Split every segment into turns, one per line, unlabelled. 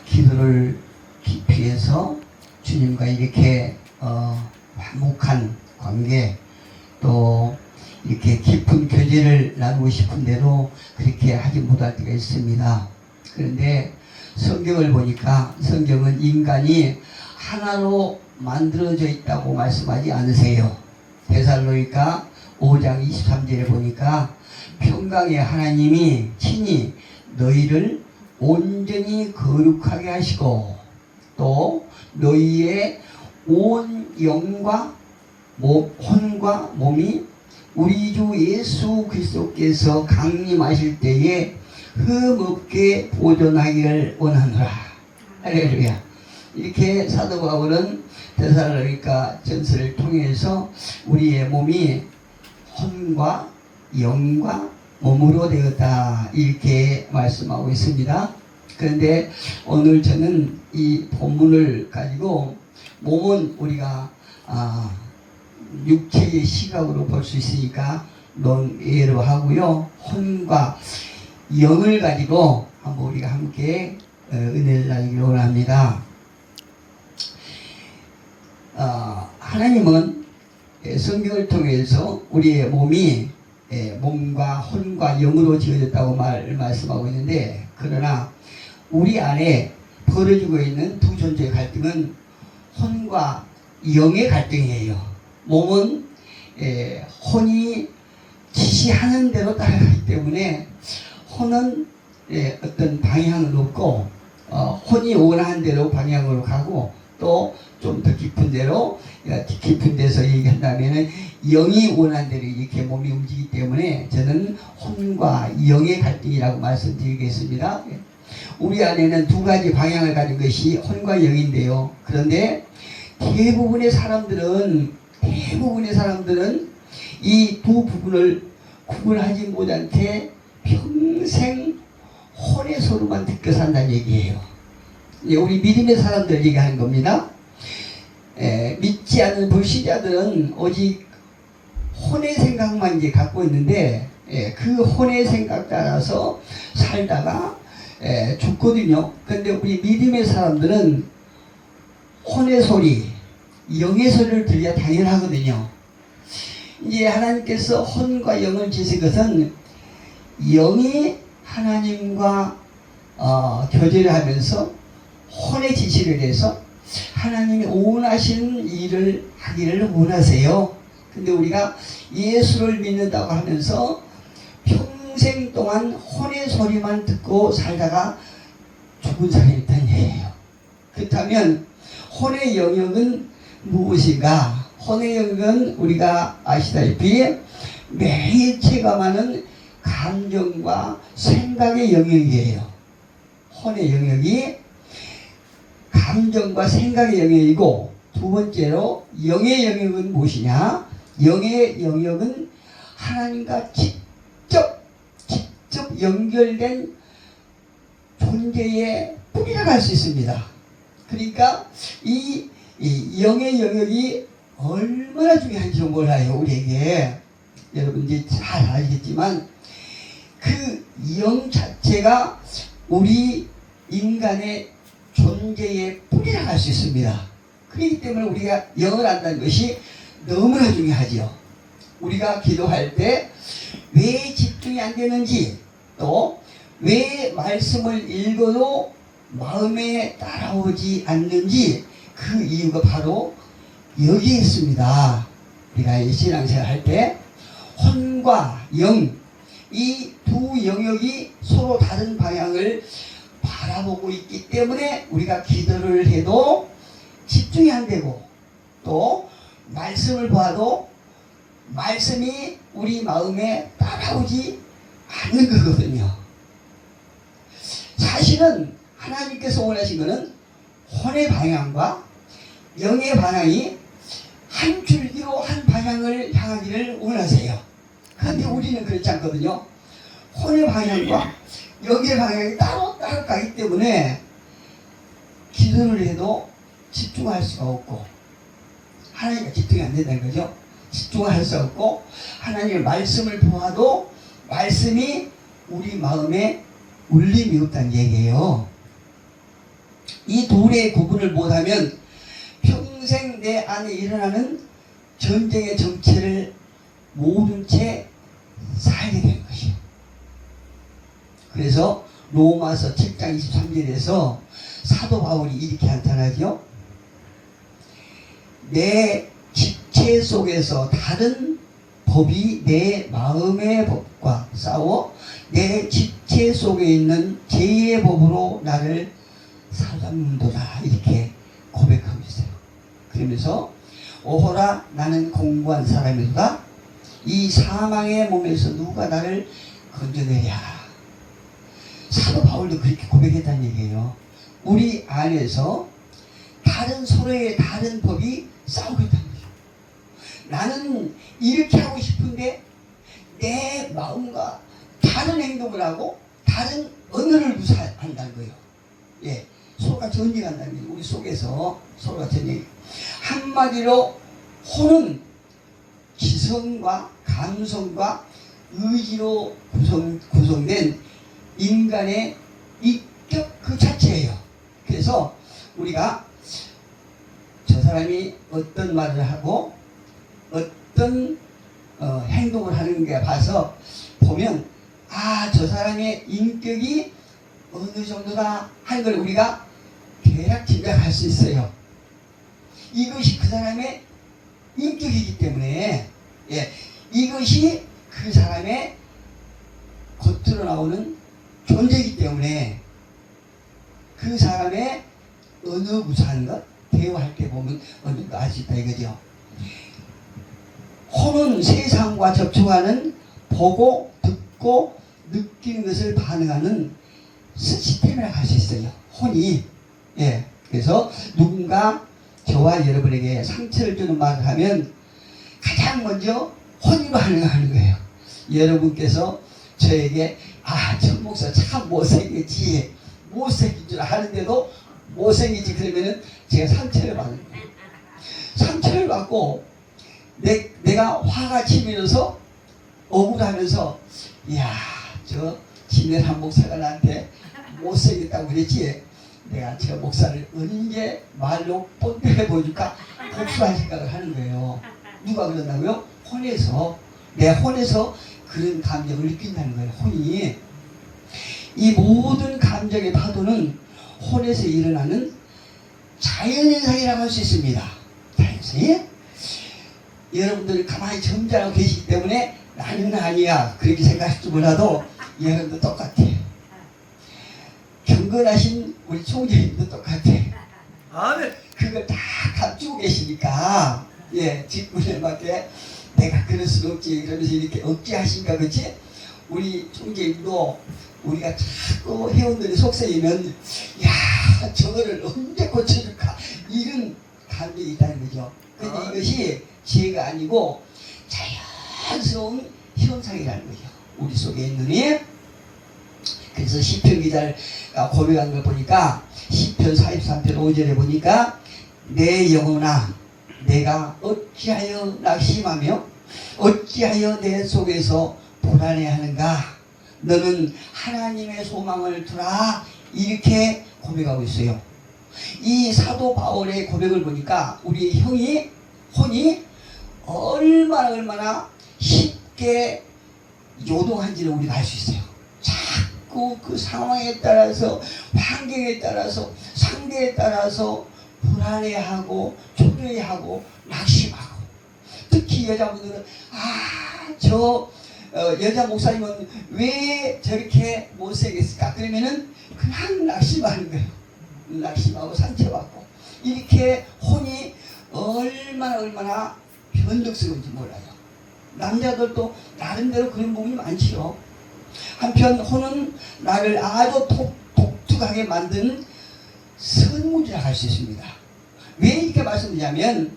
기도를 깊이 해서 주님과 이렇게 화목한 관계, 또 이렇게 깊은 교제를 나누고 싶은데도 그렇게 하지 못할 때가 있습니다. 그런데 성경을 보니까 성경은 인간이 하나로 만들어져 있다고 말씀하지 않으세요. 데살로니가 5장 23절에 보니까 평강의 하나님이 친히 너희를 온전히 거룩하게 하시고 또 너희의 온 영과 혼과 몸이 우리 주 예수 그리스도께서 강림하실 때에 흠없게 보존하기를 원하노라. 할렐루야. 이렇게 사도 바울은 데살로니가 전서를 통해서 우리의 몸이 혼과 영과 몸으로 되었다, 이렇게 말씀하고 있습니다. 그런데 오늘 저는 이 본문을 가지고 몸은 우리가 육체의 시각으로 볼 수 있으니까 논예로 하고요, 혼과 영을 가지고 한번 우리가 함께 은혜를 나누기를 원합니다. 하나님은 성경을 통해서 우리의 몸이 몸과 혼과 영으로 지어졌다고 말씀하고 있는데, 그러나 우리 안에 벌어지고 있는 두 존재의 갈등은 혼과 영의 갈등이에요. 몸은 혼이 지시하는 대로 따라가기 때문에 혼은 어떤 방향은 없고, 혼이 원하는 대로 방향으로 가고, 또 좀 더 깊은 데서 얘기한다면은 영이 원하는 대로 이렇게 몸이 움직이기 때문에 저는 혼과 영의 갈등이라고 말씀드리겠습니다. 우리 안에는 두 가지 방향을 가진 것이 혼과 영인데요. 그런데 대부분의 사람들은 이 두 부분을 구분하지 못한 채 평생 혼의 소리만 듣고 산다는 얘기예요. 우리 믿음의 사람들 얘기하는 겁니다. 믿지 않는 불신자들은 오직 혼의 생각만 이제 갖고 있는데, 그 혼의 생각 따라서 살다가 죽거든요. 그런데 우리 믿음의 사람들은 혼의 소리, 영의 소리를 들려야 당연하거든요. 이제 하나님께서 혼과 영을 지으신 것은 영이 하나님과 교제를 하면서 혼의 지시를 해서 하나님이 원하시는 일을 하기를 원하세요. 근데 우리가 예수를 믿는다고 하면서 평생 동안 혼의 소리만 듣고 살다가 죽은 사람이 있다는 얘기예요. 그렇다면 혼의 영역은 무엇인가? 혼의 영역은 우리가 아시다시피 매일 체감하는 감정과 생각의 영역이에요. 혼의 영역이 감정과 생각의 영역이고, 두 번째로 영의 영역은 무엇이냐? 영의 영역은 하나님과 직접 연결된 존재의 뿌리라고 할 수 있습니다. 그러니까 이 영의 영역이 얼마나 중요한지 몰라요, 우리에게. 여러분들이 잘 알겠지만 그 영 자체가 우리 인간의 존재의 뿌리라고 할 수 있습니다. 그렇기 때문에 우리가 영을 안다는 것이 너무나 중요하죠. 우리가 기도할 때 왜 집중이 안 되는지, 또 왜 말씀을 읽어도 마음에 따라오지 않는지, 그 이유가 바로 여기에 있습니다. 우리가 신앙생활 할 때 혼과 영, 이 두 영역이 서로 다른 방향을 바라보고 있기 때문에 우리가 기도를 해도 집중이 안 되고, 또 말씀을 봐도 말씀이 우리 마음에 따라오지 않는 거거든요. 사실은 하나님께서 원하신 것은 혼의 방향과 영의 방향이 한 줄기로 한 방향을 향하기를 원하세요. 그런데 우리는 그렇지 않거든요. 혼의 방향과 영의 방향이 따로 가기 때문에 기도를 해도 집중할 수가 없고, 하나님과 집중이 안 된다는 거죠. 집중할 수 없고, 하나님의 말씀을 보아도 말씀이 우리 마음에 울림이 없다는 얘기예요. 이 둘의 구분을 못하면 평생 내 안에 일어나는 전쟁의 정체를 모른 채 살게 되는 것이에요. 그래서 로마서 7장 23절에서 사도 바울이 이렇게 한탄하죠. 내 지체 속에서 다른 법이 내 마음의 법과 싸워 내 지체 속에 있는 죄의 법으로 나를 사로잡는도다. 이렇게 고백하고 있어요. 그러면서 오호라 나는 공고한 사람이로다. 이 사망의 몸에서 누가 나를 건져내랴. 사도 바울도 그렇게 고백했다는 얘기예요. 우리 안에서 서로의 다른 법이 싸우고 있다는 거죠. 나는 이렇게 하고 싶은데 내 마음과 다른 행동을 하고 다른 언어를 구사한다는 거예요. 예, 서로가 전쟁한다는 거예요. 우리 속에서 서로가 전쟁. 한마디로 혼은 지성과 감성과 의지로 구성된 인간의 인격 그 자체예요. 그래서 우리가 저 사람이 어떤 말을 하고 어떤 행동을 하는 게 봐서 보면 저 사람의 인격이 어느 정도다 하는 걸 우리가 대략 짐작할 수 있어요. 이것이 그 사람의 인격이기 때문에 이것이 그 사람의 겉으로 나오는 존재이기 때문에 그 사람의 언어 구사하는 것 대화할 때 보면 어느 정도 알 수 있다 이거죠. 혼은 세상과 접촉하는 보고 듣고 느끼는 것을 반응하는 시스템이라고 할 수 있어요. 혼이. 그래서 누군가 저와 여러분에게 상처를 주는 말을 하면 가장 먼저 혼으로 반응하는 거예요. 여러분께서 저에게 전 목사 참 못생겼지, 못생긴 줄 아는데도 못생기지 그러면은 제가 상처를 받는 거예요. 상처를 받고 내가 화가 치밀어서 억울하면서 저 진해란 목사가 나한테 못생겼다고 그랬지, 내가 저 목사를 언제 말로 뽐내게 보여줄까 복수할 생각을 하는 거예요. 누가 그런다고요? 혼에서, 내 혼에서 그런 감정을 느낀다는 거예요. 혼이. 이 모든 감정의 파도는 혼에서 일어나는 자연현상이라고 할 수 있습니다. 자연현상이? 여러분들이 가만히 점잖고 계시기 때문에 나는 아니야 그렇게 생각할지 몰라도 여러분도 똑같아. 경건하신 우리 총재님도 똑같아. 그걸 다 감추고 계시니까 직분에 맞게 내가 그럴 수는 없지 그러면서 이렇게 억지하신가 그렇지? 우리 총재님도 우리가 자꾸 회원들이 속세이면 저거를 언제 고쳐줄까 이런 감정이 있다는 거죠. 근데 이것이 지혜가 아니고 자연스러운 현상이라는 거죠. 우리 속에 있는 이. 그래서 시편 기자가 고백한 걸 보니까 시편 43편 5절에 보니까 내 영혼아 내가 어찌하여 낙심하며 어찌하여 내 속에서 불안해하는가 너는 하나님의 소망을 두라 이렇게 고백하고 있어요. 이 사도 바울의 고백을 보니까 우리 혼이 얼마나 쉽게 요동한지를 우리가 알 수 있어요. 자꾸 그 상황에 따라서 환경에 따라서 상대에 따라서 불안해하고 초조해하고 낙심하고 특히 여자분들은 여자 목사님은 왜 저렇게 못생겼을까 그러면은 그냥 낙심하는 거예요. 낙심하고 상처받고 이렇게 혼이 얼마나 변덕스러운지 몰라요. 남자들도 나름대로 그런 부분이 많지요. 한편 혼은 나를 아주 독특하게 만드는 선물이라고 할 수 있습니다. 왜 이렇게 말씀드리냐면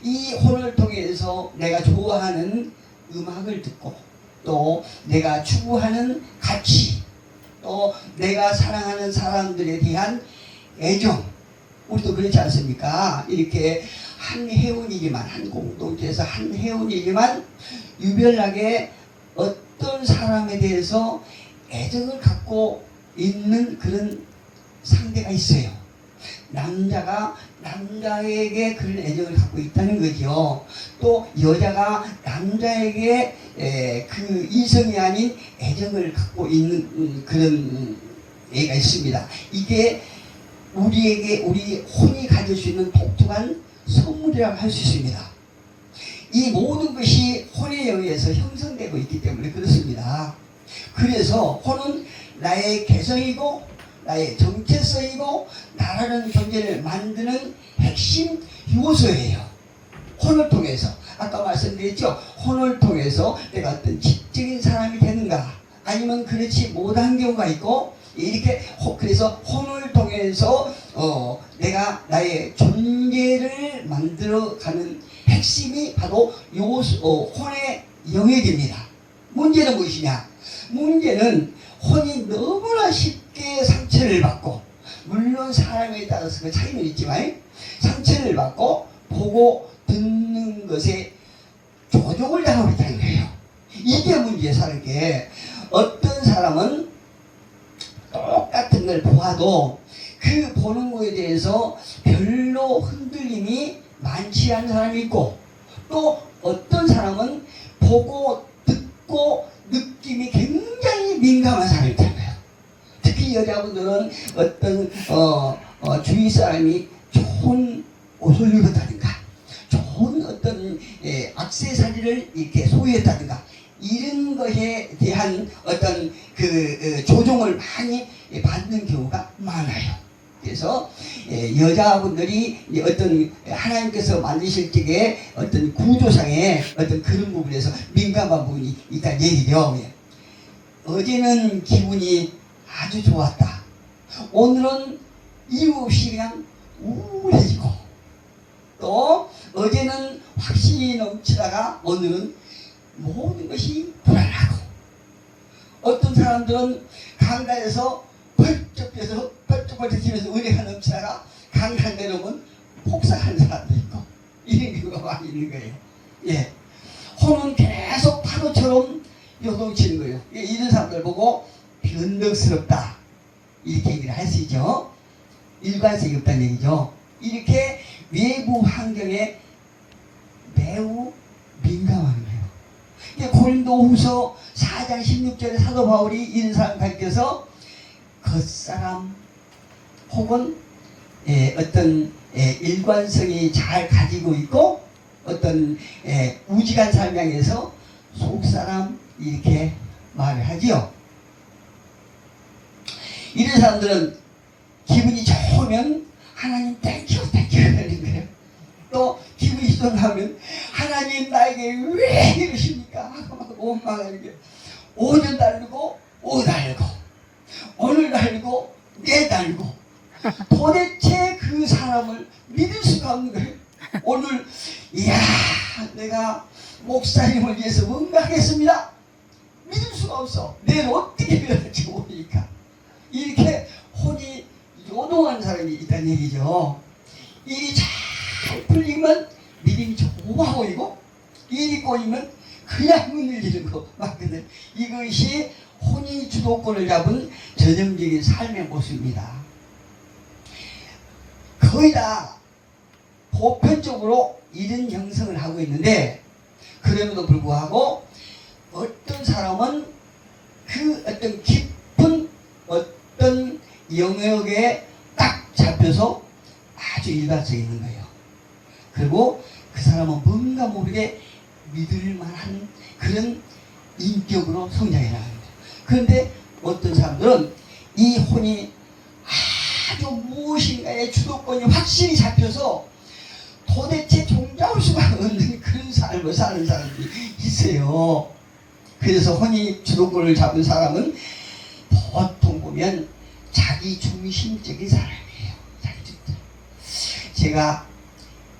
이 혼을 통해서 내가 좋아하는 음악을 듣고 또 내가 추구하는 가치 또 내가 사랑하는 사람들에 대한 애정 우리도 그렇지 않습니까? 이렇게 한 회원이지만 한 공동체에서 한 회원이지만 유별나게 어떤 사람에 대해서 애정을 갖고 있는 그런 상대가 있어요. 남자가 남자에게 그런 애정을 갖고 있다는 거죠. 또 여자가 남자에게 그 이성이 아닌 애정을 갖고 있는 그런 애가 있습니다. 이게 우리에게 우리 혼이 가질 수 있는 독특한 선물이라고 할 수 있습니다. 이 모든 것이 혼에 의해서 형성되고 있기 때문에 그렇습니다. 그래서 혼은 나의 개성이고 나의 정체성이고 나라는 존재를 만드는 핵심 요소예요. 혼을 통해서 아까 말씀드렸죠. 혼을 통해서 내가 어떤 지적인 사람이 되는가 아니면 그렇지 못한 경우가 있고 이렇게 그래서 혼을 통해서 내가 나의 존재를 만들어가는 핵심이 바로 혼의 영역입니다. 문제는 무엇이냐? 문제는 혼이 너무나 쉽게 상처를 받고 물론 사람에 따라서 그 차이는 있지만 상처를 받고 보고 듣는 것에 조종을 당하고 있다는 거예요. 이게 문제에 사는 게 어떤 사람은 똑같은 걸 보아도 그 보는 거에 대해서 별로 흔들림이 많지 않은 사람이 있고 또 어떤 사람은 보고 듣고 느낌이 굉장히 민감한 사람이 있다는 거예요. 특히 여자분들은 어떤 주위 사람이 좋은 옷을 입었다든가 좋은 어떤 액세서리를 이렇게 소유했다든가 이런 것에 대한 어떤 그 조종을 많이 받는 경우가 많아요. 그래서 여자분들이 어떤 하나님께서 만드실 적에 어떤 구조상의 어떤 그런 부분에서 민감한 부분이 있다는 얘기죠. 어제는 기분이 아주 좋았다. 오늘은 이유 없이 그냥 우울해지고 또 어제는 확신이 넘치다가 오늘은 모든 것이 불안하고 어떤 사람들은 강가에서 벌쩍 뛰어서 벌쩍벌쩍 뛰면서 은혜가 넘치다가 강가 내려오면 폭삭하는 사람도 있고 이런 경우가 많이 있는 거예요. 예, 혼은 계속 파도처럼 요동치는 거예요. 이런 사람들 보고 변덕스럽다 이렇게 얘기를 할 수 있죠. 일관성이 없다는 얘기죠. 이렇게 외부 환경에 매우 민감한 거예요. 고린도후서 4장 16절에 사도 바울이 이런 사람 가르쳐서 겉사람 혹은 어떤 일관성이 잘 가지고 있고 어떤 우직한 삶 향해서 속사람 이렇게 말을 하지요. 이런 사람들은 기분이 좋으면 하나님 땡큐 땡큐 하는 거예요. 또 기분이 좋으면 하나님 나에게 왜 이러십니까? 하고 원망하는 거예요. 오전 달고 오 달고 오늘 달고 내 달고 도대체 그 사람을 믿을 수가 없는 거예요. 오늘 이야 내가 목사님을 위해서 뭔가 하겠습니다. 믿을 수가 없어. 내일 어떻게 변할지 모르니까. 이렇게 혼이 요동한 사람이 있다는 얘기죠. 일이 잘 풀리면 믿음이 좁아 보이고 일이 꼬이면 그냥 흔들리는 거 맞거든. 이것이 혼이 주도권을 잡은 전형적인 삶의 모습입니다. 거의 다 보편적으로 이런 형성을 하고 있는데 그럼에도 불구하고 어떤 사람은 그 어떤 깊은 어떤 영역에 딱 잡혀서 아주 일관성 있는 거예요. 그리고 그 사람은 뭔가 모르게 믿을 만한 그런 인격으로 성장해 나가는 거예요. 그런데 어떤 사람들은 이 혼이 아주 무엇인가의 주도권이 확실히 잡혀서 도대체 종잡을 수가 없는 그런 삶을 사는 사람들이 있어요. 그래서 혼이 주도권을 잡은 사람은 보통 보면 자기 중심적인 사람이에요. 자기 중심. 제가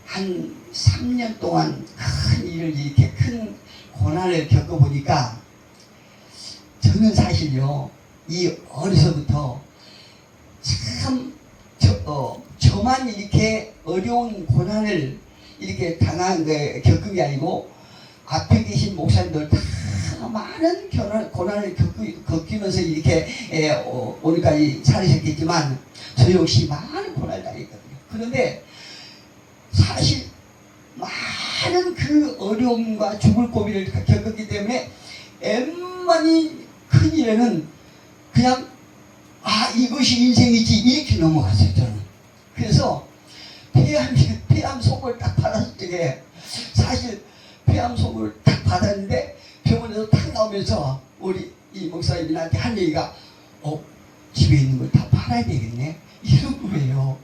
한 3년 동안 큰 일을 이렇게 큰 고난을 겪어보니까 저는 사실요 이 어려서부터 참 저만 이렇게 어려운 고난을 이렇게 겪은 게 아니고 앞에 계신 목사님들 다 참 많은 고난을 겪으면서 이렇게 오늘까지 살으셨겠지만 저 역시 많은 고난을 당했거든요. 그런데 사실 많은 그 어려움과 죽을 고비를 겪었기 때문에 웬만히 큰 일에는 그냥 이것이 인생이지 이렇게 넘어갔어요. 저는. 그래서 폐암 속을 딱 받았을 적에 사실 폐암 속을 딱 받았는데 병원에서 딱 나오면서 우리 이 목사님이 나한테 한 얘기가 집에 있는 걸 다 팔아야 되겠네 이런 거예요.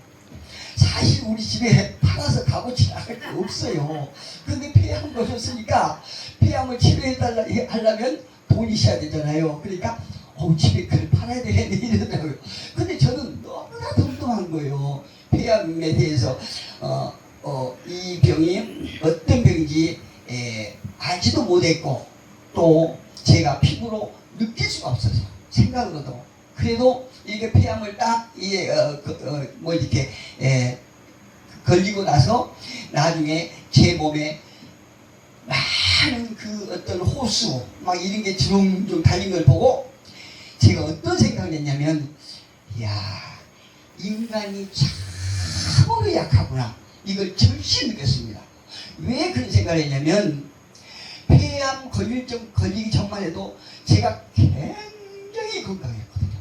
사실 우리 집에 팔아서 값어치 나갈 게 없어요. 근데 폐암 걸렸으니까 폐암을 치료해달라면 돈이 있어야 되잖아요. 그러니까 집에 그걸 팔아야 되겠네 이러더라고요. 근데 저는 너무나 덤덤한 거예요. 폐암에 대해서 이 병이 어떤 병인지 알지도 못했고 또 제가 피부로 느낄 수가 없어서 생각으로도. 그래도 이게 폐암을 딱 이렇게 걸리고 나서 나중에 제 몸에 많은 그 어떤 호수 막 이런 게 주렁주렁 달린 걸 보고 제가 어떤 생각을 했냐면, 이야, 인간이 참으로 약하구나. 이걸 절실히 느꼈습니다. 왜 그런 생각을 했냐면, 폐암 걸리기 전만 해도 제가 굉장히 건강했거든요.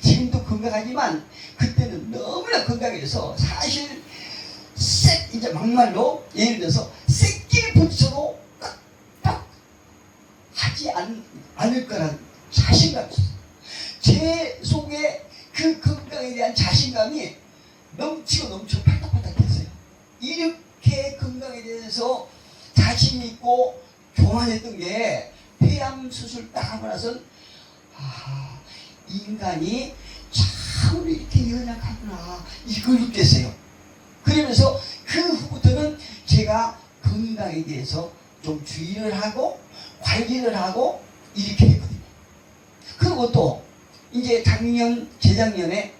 지금도 건강하지만 그때는 너무나 건강해서 사실 이제 막말로 예를 들어서 새끼를 부딪혀도 딱 하지 않을 거란 자신감이 있었어요. 제 속에 그 건강에 대한 자신감이 넘쳐 팔딱팔딱했어요. 이렇게 건강에 대해서 자신 있고 교만했던 게 폐암 수술 딱 하고 나선 인간이 참으로 이렇게 연약하구나 이걸 느꼈어요. 그러면서 그 후부터는 제가 건강에 대해서 좀 주의를 하고 관리를 하고 이렇게 했거든요. 그리고 또 이제 재작년에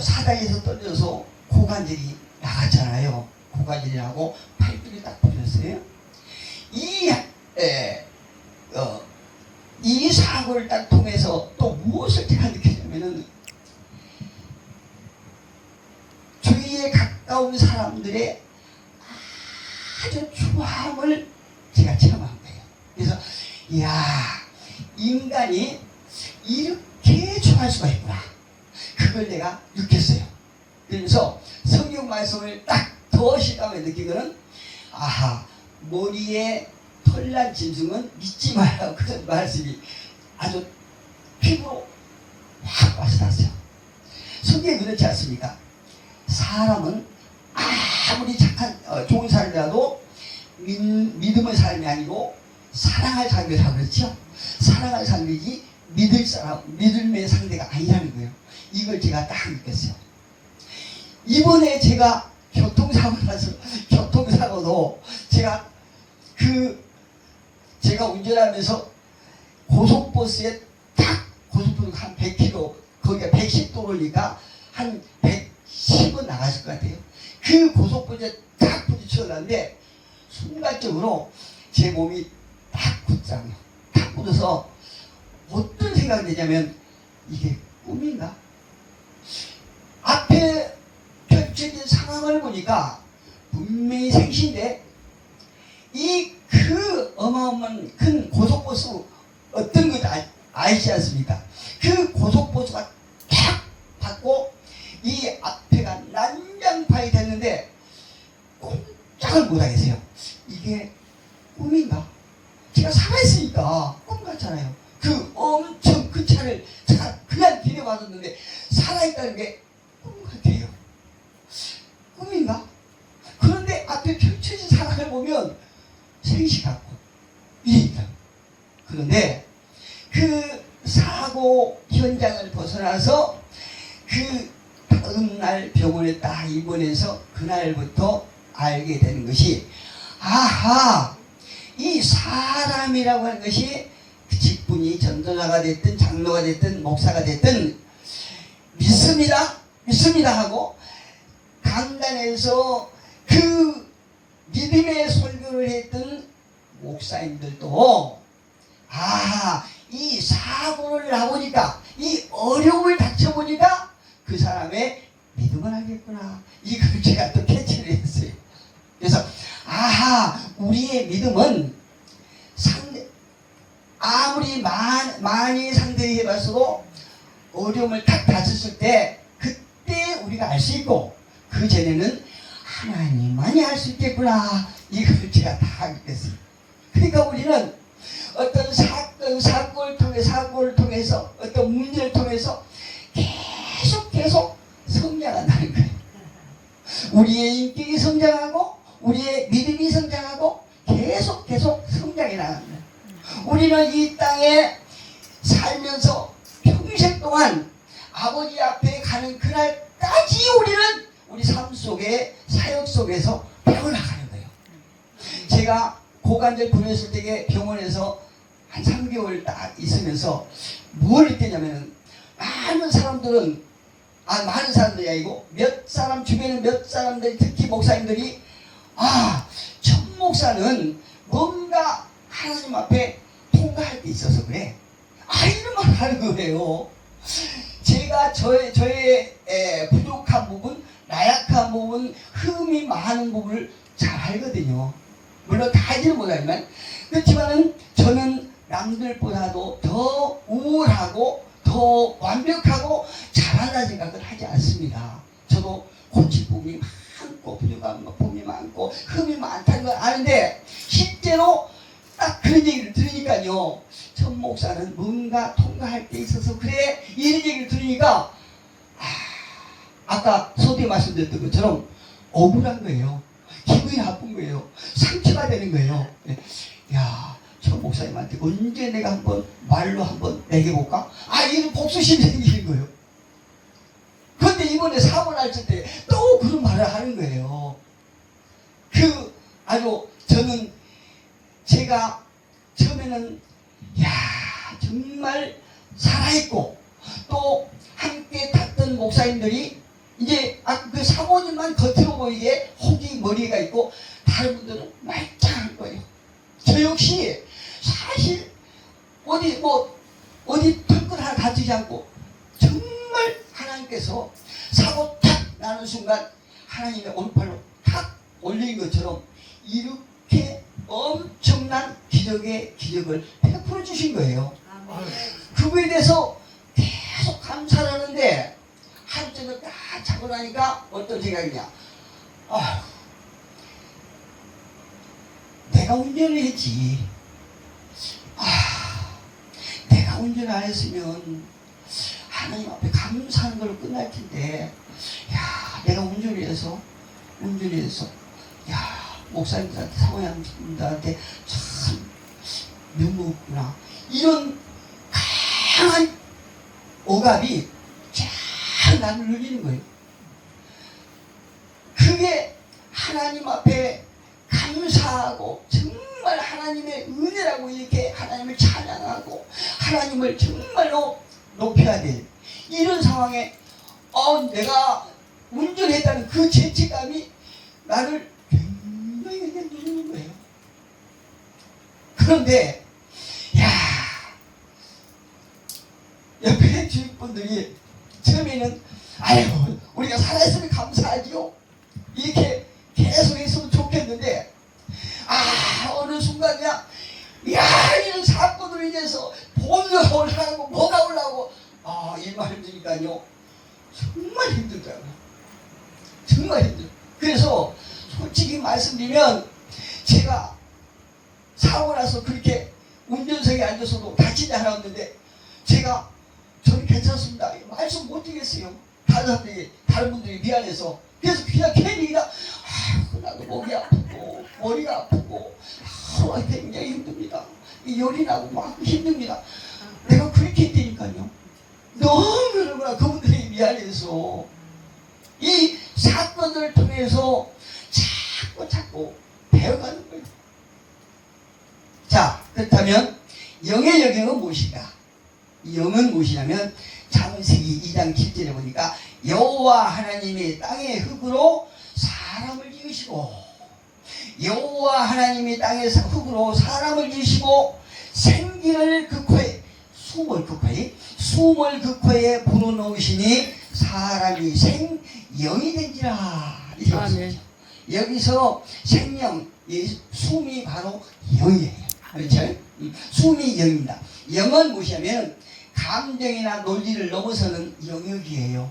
사다리에서 떨어져서 고관절이 나갔잖아요. 고관절이 나고 팔뚝이 딱 부러졌어요. 이 사고를 딱 통해서 또 무엇을 제가 느꼈냐면은 주위에 가까운 사람들의 아주 추함을 제가 체험한 거예요. 그래서 이야, 인간이 이렇게 좋아할 수가 있구나. 그걸 내가 느꼈어요. 그러면서 성경 말씀을 딱 더 실감에 느낀 거는 머리에 털난 짐승은 믿지 말라고 그런 말씀이 아주 피부로 확 와닿았어요. 성경에 그렇지 않습니까? 사람은 아무리 착한 좋은 사람이라도 믿음의 삶이 아니고 사랑할 삶이라고 그랬죠. 사랑할 삶이지 믿음의 상대가 아니라는 거예요. 이걸 제가 딱 느꼈어요. 이번에 제가 교통사고도 제가 운전하면서 고속버스에 고속버스 한 100km 거기가 110도로니까 한 110은 나갔을 것 같아요. 그 고속버스에 딱 부딪혔는데 순간적으로 제 몸이 딱 굳잖아요. 딱 굳어서 어떤 생각이 드냐면 이게 꿈인가? 앞에 펼쳐진 상황을 보니까 분명히 생시인데 그 어마어마한 큰 고속버스 어떤 것 아시지 않습니까? 그 고속버스가 탁 받고 이 앞에가 난장판이 됐는데 꼼짝을 못하겠어요. 이게 꿈인가? 제가 살아있으니까 꿈 같잖아요. 그 엄청 큰 차를 제가 그냥 길에 와줬는데 살아있다는 게 꿈 같아요. 꿈인가? 그런데 앞에 펼쳐진 상황을 보면 생시 같고 이래니까. 그런데 그 사고 현장을 벗어나서 그 다음 날 병원에 딱 입원해서 그날부터 알게 되는 것이 이 사람이라고 하는 것이 직분이 전도자가 됐든 장로가 됐든 목사가 됐든 믿습니다 하고 강단에서 그 믿음의 설교를 했던 목사님들도 이 사고를 나보니까, 이 어려움을 닥쳐보니까 그 사람의 믿음을 하겠구나. 이걸 제가 또 캐치를 했어요. 그래서 우리의 믿음은 아무리 많이 상대해 봤어도 어려움을 탁 닥쳤을 때 그때 우리가 알 수 있고, 그 전에는 하나님만이 할 수 있겠구나. 이걸 제가 다 알게 됐어요. 그러니까 우리는 어떤 사고를 통해서 어떤 문제를 통해서 계속 성장한다는 거예요. 우리의 인격이 성장하고 우리의 믿음이 성장하고 계속 성장해 나갑니다. 우리는 이 땅에 살면서 평생 동안 아버지 앞에 가는 그날까지 우리는 우리 삶 속에 사역 속에서 배워나가는 거예요. 제가 고관절 부렸을 때 병원에서 한 3개월 딱 있으면서 뭘 느꼈냐면, 많은 사람들이 아니고 주변에 몇 사람들이, 특히 목사님들이 천 목사는 뭔가 하나님 앞에 통과할 게 있어서 그래. 이런 말 하는 거예요. 제가 저의 부족한 부분, 나약한 부분, 흠이 많은 부분을 잘 알거든요. 물론 다 알지는 못하지만, 그렇지만은 저는 남들보다도 더 우월하고 더 완벽하고 잘한다는 생각을 하지 않습니다. 저도 고칠 부분이 많고 부족한 부분이 많고 흠이 많다는 걸 아는데, 실제로 딱 그런 얘기를 들으니까요, 천 목사는 뭔가 통과할 게 있어서 그래, 이런 얘기를 들으니까 아까 소두에 말씀드렸던 것처럼 억울한 거예요. 기분이 나쁜 거예요. 상처가 되는 거예요. 천 목사님한테 언제 내가 한번 말로 한번 매겨볼까? 이런 복수심이 생기는 거예요. 그런데 이번에 사고 났을 때 또 그런 말을 하는 거예요. 저는 제가 처음에는 정말 살아있고 또 함께 탔던 목사님들이 이제 그 사모님만 겉으로 보이게 혹이 머리가 있고 다른 분들은 말짱한 거예요. 저 역시 사실 어디 털끝 하나 다치지 않고 정말 하나님께서 사고 탁 나는 순간 하나님의 오른팔로 탁 올린 것처럼 이렇게 엄청난 기적을 베풀어 주신 거예요. 그거에 대해서 계속 감사를 하는데, 하루쯤에 딱 자고 나니까 어떤 생각이냐, 내가 운전을 했지. 내가 운전을 안 했으면 하나님 앞에 감사하는 걸로 끝날 텐데, 내가 운전을 해서 목사님들한테, 사모님들한테 참 면목구나, 이런 강한 억압이 쫙 나를 누리는 거예요. 그게 하나님 앞에 감사하고 정말 하나님의 은혜라고 이렇게 하나님을 찬양하고 하나님을 정말로 높여야 돼. 이런 상황에 내가 운전했다는 그 죄책감이 나를 굉장히 누르는 거예요. 그런데 옆에 주위분들이 처음에는 우리가 살아있으면 감사하지요, 이렇게 계속 했으면 좋겠는데, 어느 순간이야 이런 사건으로 인해서 보험료가 올라가고 뭐가 올라가고 이 말을 들으니까요 정말 힘들더라고요. 정말 힘들어요. 그래서 솔직히 말씀드리면, 제가 사고 나서 그렇게 운전석에 앉아서도 다친 데 하나 없는데, 저는 괜찮습니다 말씀 못 드리겠어요. 다른 분들이 미안해서. 그래서 그냥 괜히 나도 목이 아프고 머리가 아프고 굉장히 힘듭니다. 열이 나고 막 힘듭니다. 내가 그렇게 했다니까요. 너무 그러구나. 그분들이 미안해서. 이 사건을 통해서 자꾸 배워가는 거예요. 자, 그렇다면 영의 영역은 무엇인가? 영은 무엇이냐면, 창세기 2장 7절에 보니까 여호와 하나님이 땅의 흙으로 사람을 지으시고, 여호와 하나님이 땅의 흙으로 사람을 지으시고 생기를 그 코에 숨을 그 코에 불어넣으시니 사람이 생영이 된지라. 이렇게 말씀하죠. 여기서 생명, 이 숨이 바로 영이에요. 그렇죠? 숨이 영입니다. 영은 무엇이냐면 감정이나 논리를 넘어서는 영역이에요.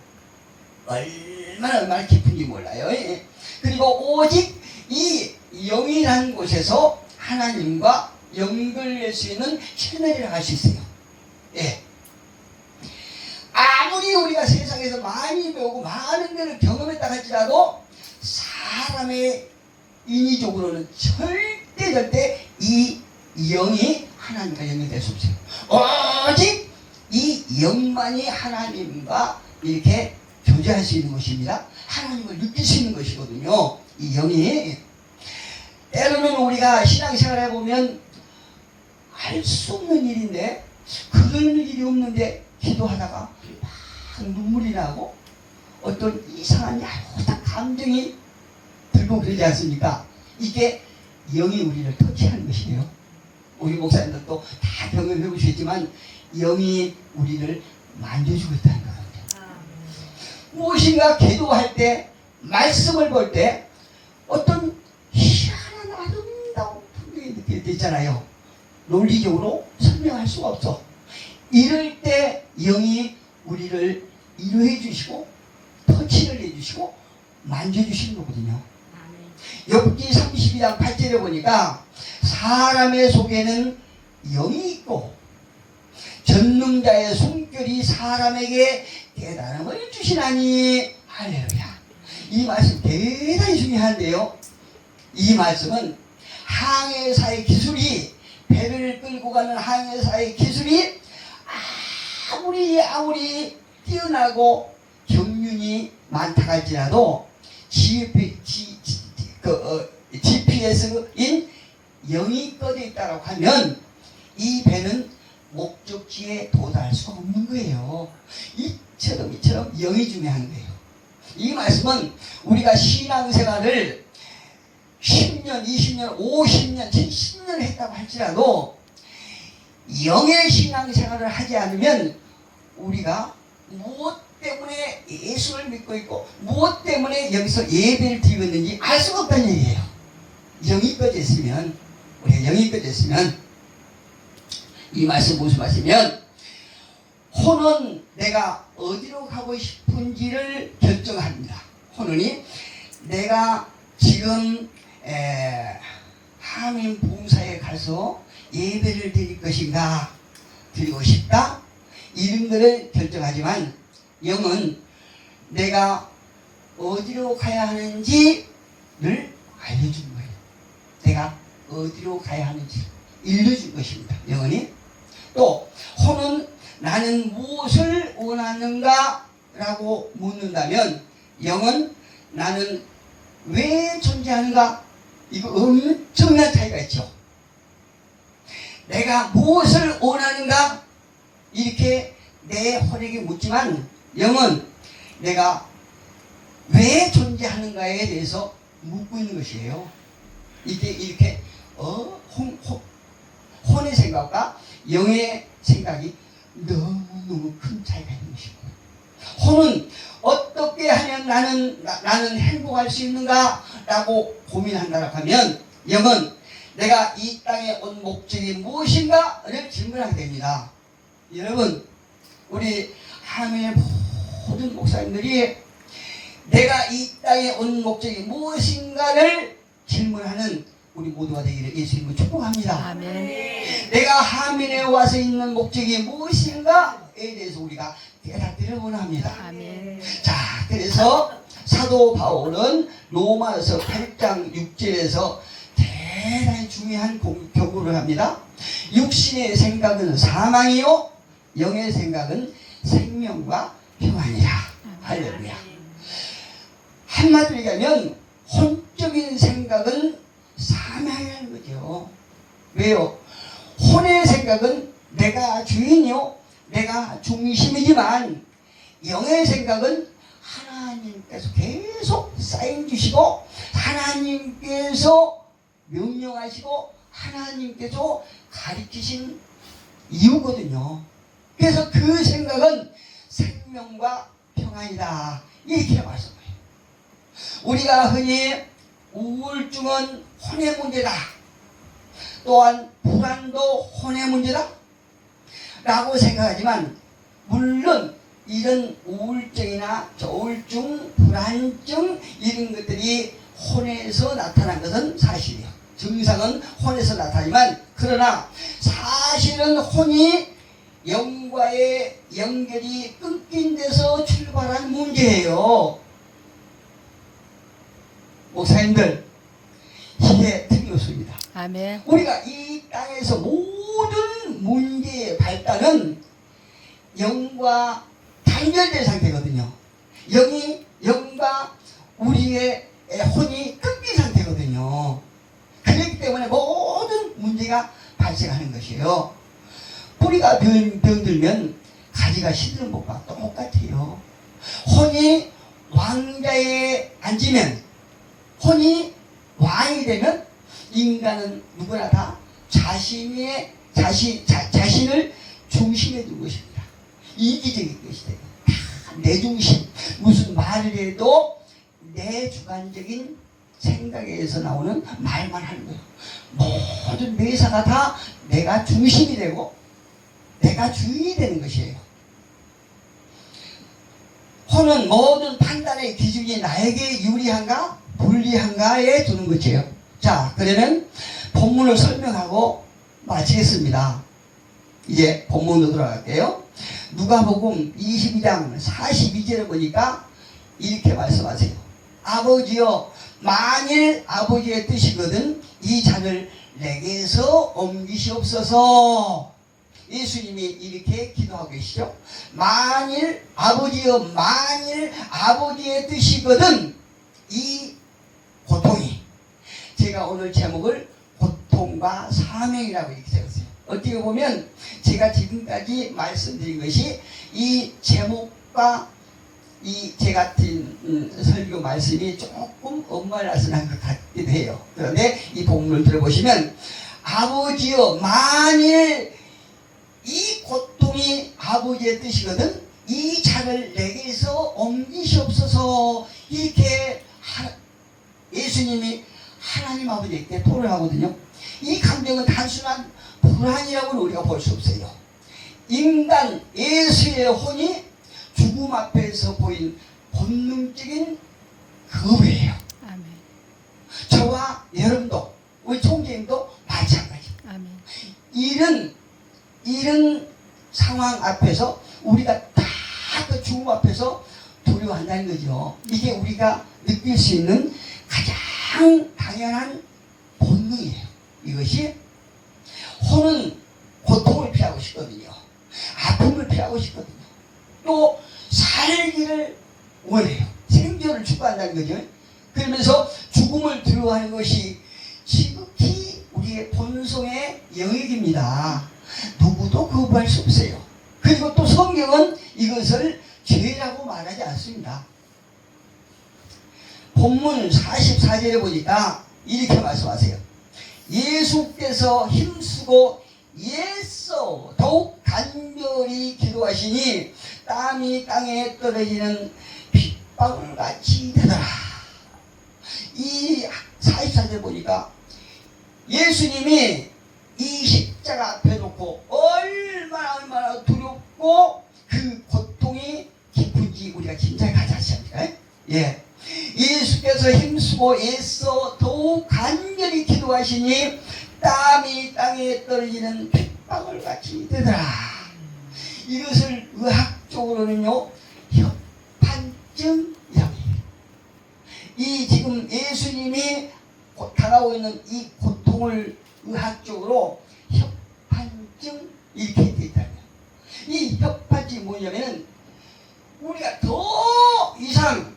얼마나 깊은지 몰라요. 그리고 오직 이 영이라는 곳에서 하나님과 연결될 수 있는 채널이라고 할 수 있어요. 예. 아무리 우리가 세상에서 많이 배우고 많은 데를 경험했다 할지라도 사람의 인위적으로는 절대 이 영이 하나님과 연결될 수 없어요. 오직 이 영만이 하나님과 이렇게 교제할 수 있는 것입니다. 하나님을 느낄 수 있는 것이거든요. 이 영이. 때로는 우리가 신앙생활 해보면 알 수 없는 일인데, 그럴 일이 없는데 기도하다가 막 눈물이 나고 어떤 이상한 야릇한 감정이 들고 그러지 않습니까? 이게 영이 우리를 터치하는 것이에요. 우리 목사님들도 다 경험해 보시겠지만 영이 우리를 만져주고 있다는 겁니다. 무엇인가 기도할 때, 말씀을 볼 때 어떤 희한한 아름다운 풍경이 느껴지잖아요. 논리적으로 설명할 수가 없어. 이럴 때 영이 우리를 위로해 주시고 터치를 해주시고 만져주시는 거거든요. 욥기 32장 8절에 보니까 사람의 속에는 영이 있고 전능자의 숨결이 사람에게 깨달음을 주시나니. 할렐루야. 이 말씀 대단히 중요한데요. 이 말씀은 항해사의 기술이, 배를 끌고 가는 항해사의 기술이 아무리 뛰어나고 경륜이 많다 할지라도 GPS인 영이 꺼져 있다고 하면 이 배는 목적지에 도달할 수가 없는 거예요. 이처럼 영이 중요한 거예요. 이 말씀은 우리가 신앙생활을 10년, 20년, 50년, 70년 했다고 할지라도 영의 신앙생활을 하지 않으면 우리가 무엇 때문에 예수를 믿고 있고 무엇 때문에 여기서 예배를 드리고 있는지 알 수가 없다는 얘기예요. 영이 꺼져 있으면, 우리가 영이 꺼져 있으면, 이 말씀 무슨 말씀이면 혼은 내가 어디로 가고 싶은지를 결정합니다. 혼은이 내가 지금 하나님 봉사에 가서 예배를 드릴 것인가, 드리고 싶다, 이런 것을 결정하지만 영은 내가 어디로 가야 하는지를 알려준 거예요. 내가 어디로 가야 하는지 일러준 것입니다. 영은이. 또 혼은 나는 무엇을 원하는가 라고 묻는다면 영은 나는 왜 존재하는가. 이거 엄청난 차이가 있죠. 내가 무엇을 원하는가 이렇게 내 혼에게 묻지만 영은 내가 왜 존재하는가에 대해서 묻고 있는 것이에요. 이게 이렇게 혼의 생각과 영의 생각이 너무너무 큰 차이가 있는 것입니다. 혼은 어떻게 하면 나는 행복할 수 있는가 라고 고민한다고 하면 영은 내가 이 땅에 온 목적이 무엇인가를 질문하게 됩니다. 여러분, 우리 하나님의 모든 목사님들이 내가 이 땅에 온 목적이 무엇인가를 질문하는 우리 모두가 되기를 예수님을 축복합니다.
아멘.
내가 하민에 와서 있는 목적이 무엇인가에 대해서 우리가 깨닫기를 원합니다.
아멘.
자, 그래서 사도 바울은 로마서 8장 6절에서 대단히 중요한 경고를 합니다. 육신의 생각은 사망이요 영의 생각은 생명과 평안이라. 할렐루야. 한마디로 얘기하면 혼적인 생각은 사망이라는 거죠. 왜요? 혼의 생각은 내가 주인이요 내가 중심이지만 영의 생각은 하나님께서 계속 사인 주시고 하나님께서 명령하시고 하나님께서 가르치신 이유거든요. 그래서 그 생각은 생명과 평안이다. 이렇게 말씀해요. 우리가 흔히 우울증은 혼의 문제다. 또한 불안도 혼의 문제다. 라고 생각하지만 물론 이런 우울증이나 조울증, 불안증 이런 것들이 혼에서 나타난 것은 사실이에요. 증상은 혼에서 나타나지만 그러나 사실은 혼이 영과의 연결이 끊긴 데서 출발한 문제예요. 목사님들, 이게 틀림없습니다.
아멘.
우리가 이 땅에서 모든 문제의 발단은 영과 단절된 상태거든요. 영과 우리의 혼이 끊긴 상태거든요. 그렇기 때문에 모든 문제가 발생하는 것이에요. 뿌리가 병들면 가지가 시드는 것과 똑같아요. 혼이 왕자에 앉으면, 혼이 왕이 되면 인간은 누구나 다 자신을 중심에 둔 것입니다. 이기적인 것이 되고 내 중심, 무슨 말을 해도 내 주관적인 생각에서 나오는 말만 하는 거예요. 모든 매사가 다 내가 중심이 되고 내가 주인이 되는 것이에요. 혼은 모든 판단의 기준이 나에게 유리한가 불리한가에 두는 것이에요. 자, 그러면 본문을 설명하고 마치겠습니다. 이제 본문으로 돌아갈게요. 누가복음 22장 42절에 보니까 이렇게 말씀하세요. 아버지여, 만일 아버지의 뜻이거든 이 잔을 내게서 옮기시옵소서. 예수님이 이렇게 기도하고 계시죠. 만일 아버지여, 만일 아버지의 뜻이거든 이 고통이, 제가 오늘 제목을 고통과 사명이라고 이렇게 적었어요. 어떻게 보면 제가 지금까지 말씀드린 것이 이 제목과 이 제가 드린 설교 말씀이 조금 엇말라서한 것 같기도 해요. 그런데 이 본문을 들어보시면 아버지여, 만일 이 고통이 아버지의 뜻이거든 이 잔을 내게서 옮기시옵소서. 이렇게 예수님이 하나님 아버지에게 토론하거든요. 이 감정은 단순한 불안이라고는 우리가 볼 수 없어요. 인간 예수의 혼이 죽음 앞에서 보인 본능적인 겁이에요.
아멘.
저와 여러분도, 우리 총재님도 마찬가지.
아멘.
이런 상황 앞에서 우리가 다 그 죽음 앞에서 두려워한다는 거죠. 이게 우리가 느낄 수 있는 가장 당연한 본능이에요. 이것이 혼은 고통을 피하고 싶거든요. 아픔을 피하고 싶거든요. 또 살기를 원해요. 생존을 추구한다는 거죠. 그러면서 죽음을 두려워하는 것이 지극히 우리의 본성의 영역입니다. 누구도 거부할 수 없어요. 그리고 또 성경은 이것을 죄라고 말하지 않습니다. 본문 44절에 보니까 이렇게 말씀하세요. 예수께서 힘쓰고 애써 더욱 간절히 기도하시니 땀이 땅에 떨어지는 빗방울 같이 되더라. 이 44절 보니까 예수님이 이 십자가 앞에 놓고 얼마나 두렵고 그 고통이 깊은지 우리가 짐작하지 않습니까? 예. 예수께서 힘쓰고 애써 더욱 간절히 기도하시니 땀이 땅에 떨어지는 빗방울 같이 되더라. 이것을 의학적으로는요, 협판증이라고 해요. 이 지금 예수님이 당하고 있는 이 고통을 의학적으로 협판증 이렇게 되어 있다는 거예요. 이 협판증이 뭐냐면 우리가 더 이상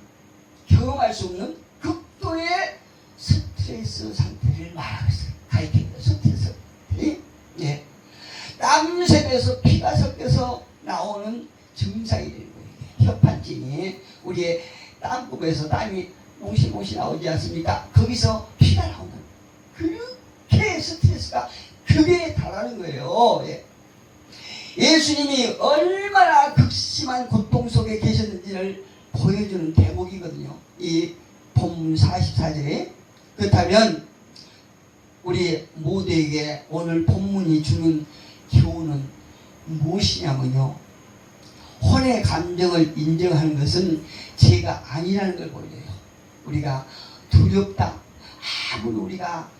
경험할 수 없는 극도의 스트레스 상태를 말하고 있어요. 가리킵니다. 스트레스. 예. 땀샘에서 피가 섞여서 나오는 증상이 되는 거예요. 협판증이 우리의 땀구멍에서 땀이 몽실몽실 나오지 않습니까? 거기서 피가 나오는 그렇게 스트레스가 극에 달하는 거예요. 예. 예수님이 얼마나 극심한 고통 속에 계셨는지를 보여주는 대목이거든요. 이 본문 44절에. 그렇다면 우리 모두에게 오늘 본문이 주는 교훈은 무엇이냐면요, 혼의 감정을 인정하는 것은 죄가 아니라는 걸 보여줘요. 우리가 두렵다, 아무리 우리가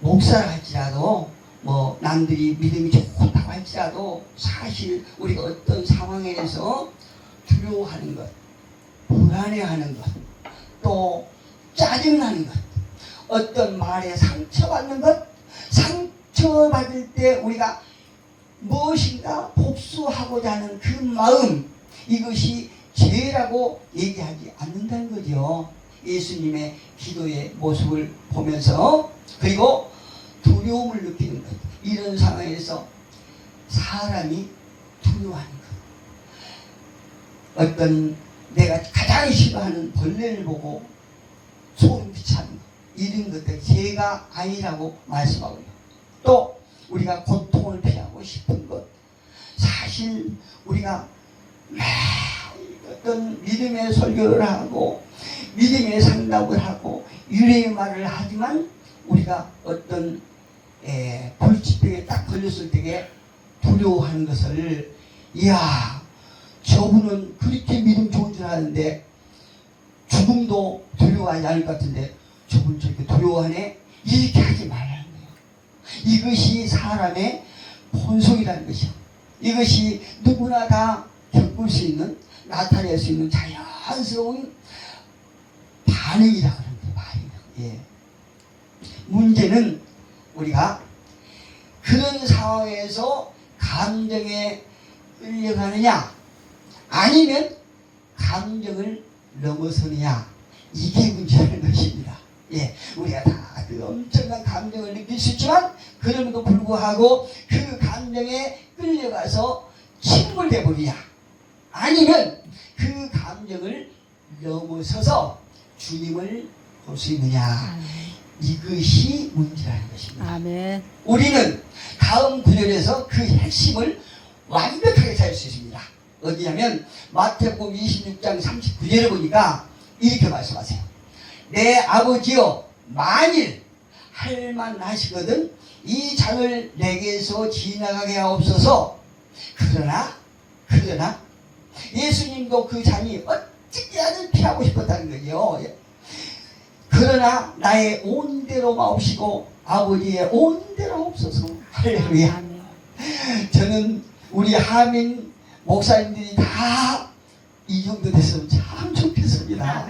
목사를 할지라도, 뭐 남들이 믿음이 좋다고 할지라도 사실 우리가 어떤 상황에서 두려워하는 것, 불안해하는 것, 또 짜증나는 것, 어떤 말에 상처받는 것, 상처받을 때 우리가 무엇인가 복수하고자 하는 그 마음, 이것이 죄라고 얘기하지 않는다는 거죠. 예수님의 기도의 모습을 보면서, 그리고 두려움을 느끼는 것, 이런 상황에서 사람이 두려워하는 것, 어떤 내가 가장 싫어하는 벌레를 보고 소름 끼치는 것, 이런 것들 죄가 아니라고 말씀하고요. 또 우리가 고통을 피하고 싶은 것, 사실 우리가 어떤 믿음의 설교를 하고 믿음의 상담을 하고 유래의 말을 하지만 우리가 어떤 불치병에 딱 걸렸을 때에 두려워하는 것을, 이야, 저분은 그렇게 믿음 좋은 줄 아는데 죽음도 두려워하지 않을 것 같은데 저분 저렇게 두려워하네, 이렇게 하지 말라는 거예요. 이것이 사람의 본성이라는 것이요. 이것이 누구나 다 겪을 수 있는, 나타낼 수 있는 자연스러운 반응이라고 하는 거예요. 반응. 예. 문제는 우리가 그런 상황에서 감정에 끌려가느냐, 아니면 감정을 넘어서느냐, 이게 문제라는 것입니다. 예, 우리가 다 그 엄청난 감정을 느낄 수 있지만 그럼에도 불구하고 그 감정에 끌려가서 침몰돼 버리냐, 아니면 그 감정을 넘어서서 주님을 볼 수 있느냐, 이것이 문제라는 것입니다.
아멘.
우리는 다음 구절에서 그 핵심을 완벽하게 찾을 수 있습니다. 어디냐면 마태복음 26장 39절에 보니까 이렇게 말씀하세요. 내 아버지여, 만일 할만하시거든 이 잔을 내게서 지나가게 하옵소서. 그러나 예수님도 그 잔이 어떻게 하든 피하고 싶었다는 거죠. 그러나 나의 온대로 마옵시고 아버지의 온대로 없어서. 할렐루야. 저는 우리 하민 목사님들이 다 이 정도 됐으면 참 좋겠습니다.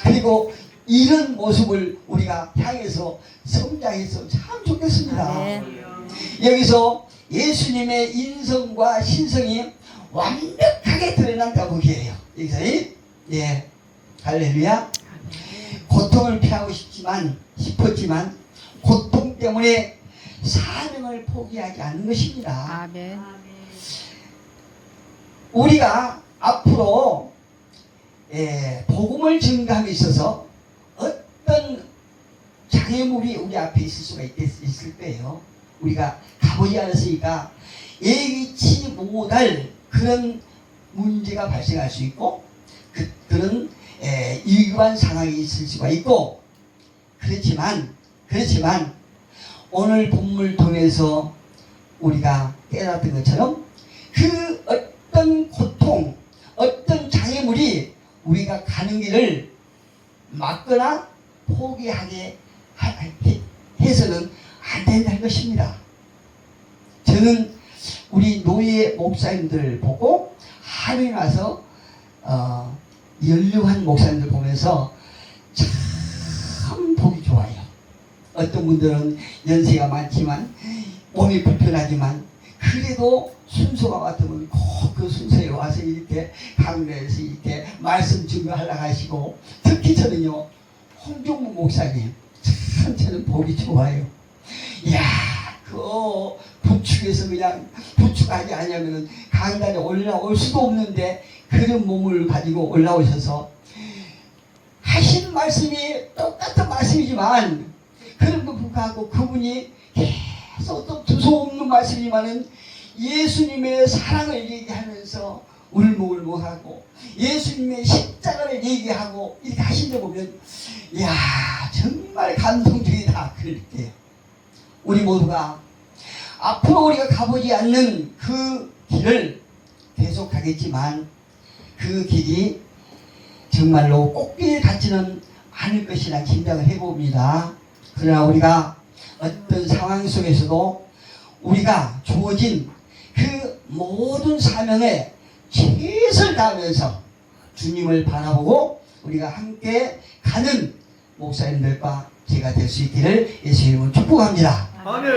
그리고 이런 모습을 우리가 향해서 성장했으면 참 좋겠습니다. 여기서 예수님의 인성과 신성이 완벽하게 드러난다고 얘기해요. 여기서 예, 할렐루야. 고통을 피하고 싶었지만 고통 때문에 사명을 포기하지 않는 것입니다.
아멘.
우리가 앞으로 복음을 증거함에 있어서 어떤 장애물이 우리 앞에 있을 수가 있을 거예요. 우리가 가보지 않았으니까 예기치 못할 그런 문제가 발생할 수 있고 그런 위급한 상황이 있을 수가 있고, 그렇지만 오늘 본문을 통해서 우리가 깨달았던 것처럼 그 어떤 고통, 어떤 장애물이 우리가 가는 길을 막거나 포기하게 해서는 안 된다는 것입니다. 저는 우리 노예 목사님들 보고 하루에 와서 연륜한 목사님들 보면서 참 보기 좋아요. 어떤 분들은 연세가 많지만 몸이 불편하지만 그래도 순서가 같으면 꼭 그 순서에 와서 이렇게 강좌에서 이렇게 말씀 증거하려고 하시고, 특히 저는요, 홍종무 목사님 참 저는 보기 좋아요. 이야, 그 부축에서 그냥 부축하지 않으면 강단에 올라올 수도 없는데 그런 몸을 가지고 올라오셔서 하신 말씀이 똑같은 말씀이지만 그럼에도 불구하고 그분이 계속 또 두서없는 말씀이지만은 예수님의 사랑을 얘기하면서 울먹울먹하고 예수님의 십자가를 얘기하고 이렇게 하신 거 보면 이야 정말 감동적이다 그럴게요. 우리 모두가 앞으로 우리가 가보지 않는 그 길을 계속 가겠지만 그 길이 정말로 꽃길 같지는 않을 것이라는 짐작을 해봅니다. 그러나 우리가 어떤 상황 속에서도 우리가 주어진 그 모든 사명에 최선을 다하면서 주님을 바라보고 우리가 함께 가는 목사님들과 제가 될 수 있기를 예수 이름으로 축복합니다.
아멘.